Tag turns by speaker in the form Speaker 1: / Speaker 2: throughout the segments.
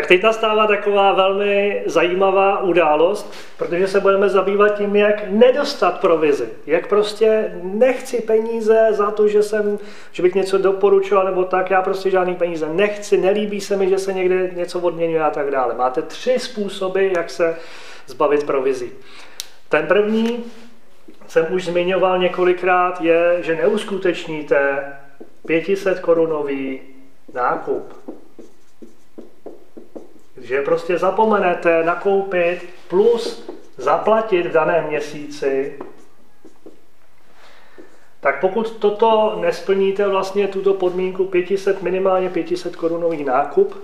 Speaker 1: teď nastává taková velmi zajímavá událost, protože se budeme zabývat tím, jak nedostat provizi. Jak prostě nechci peníze za to, že bych něco doporučoval nebo tak, já prostě žádný peníze nechci, nelíbí se mi, že se někde něco odměňuje a tak dále. Máte 3 způsoby, jak se zbavit provizí. Ten první, jsem už zmiňoval několikrát, je, že neuskutečníte 500 korunový nákup. Že prostě zapomenete nakoupit plus zaplatit v daném měsíci, tak pokud toto nesplníte vlastně tuto podmínku minimálně 500 korunový nákup,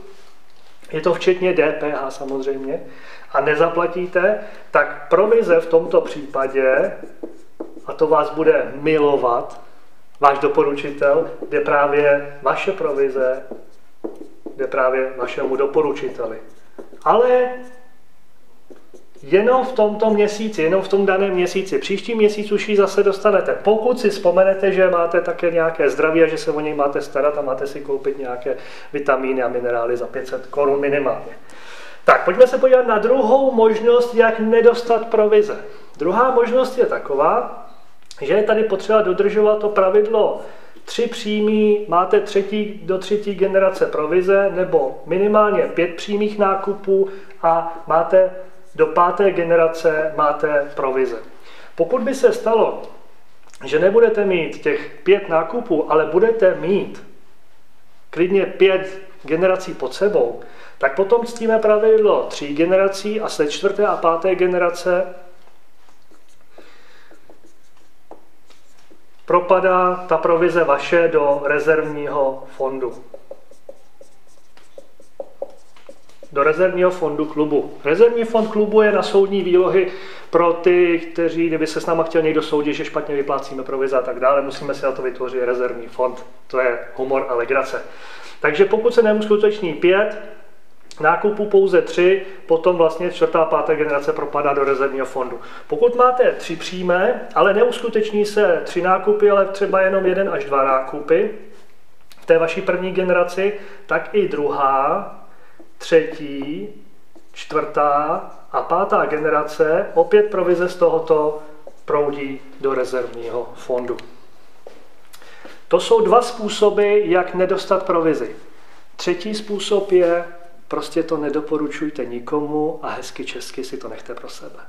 Speaker 1: je to včetně DPH samozřejmě, a nezaplatíte, tak provize v tomto případě, a to vás bude milovat, váš doporučitel, jde právě vaše provize, jde právě vašemu doporučiteli. Ale jenom v tomto měsíci, jenom v tom daném měsíci. Příští měsíc už ji zase dostanete. Pokud si vzpomenete, že máte také nějaké zdraví a že se o něj máte starat a máte si koupit nějaké vitamíny a minerály za 500 korun minimálně. Tak, pojďme se podívat na druhou možnost, jak nedostat provize. Druhá možnost je taková, že je tady potřeba dodržovat to pravidlo 3 přímý, máte do 3. generace provize, nebo minimálně 5 přímých nákupů a máte do 5. generace máte provize. Pokud by se stalo, že nebudete mít těch 5 nákupů, ale budete mít klidně 5 generací pod sebou, tak potom ctíme pravidlo 3 generací a se 4. a 5. generace propadá ta provize vaše do rezervního fondu. Do rezervního fondu klubu. Rezervní fond klubu je na soudní výlohy pro ty, kteří, kdyby se s náma chtěl někdo soudit, že špatně vyplácíme provize a tak dále, musíme si na to vytvořit rezervní fond. To je humor a legrace. Takže pokud se neuskuteční 5 nákupů, pouze 3, potom vlastně 4. a 5. generace propadá do rezervního fondu. Pokud máte 3 přímé, ale neuskuteční se 3 nákupy, ale třeba jenom 1 až 2 nákupy v té vaší první generaci, tak i 2., 3., 4. a 5. generace opět provize z tohoto proudí do rezervního fondu. To jsou 2 způsoby, jak nedostat provizi. 3. způsob je, prostě to nedoporučujte nikomu a hezky česky si to nechte pro sebe.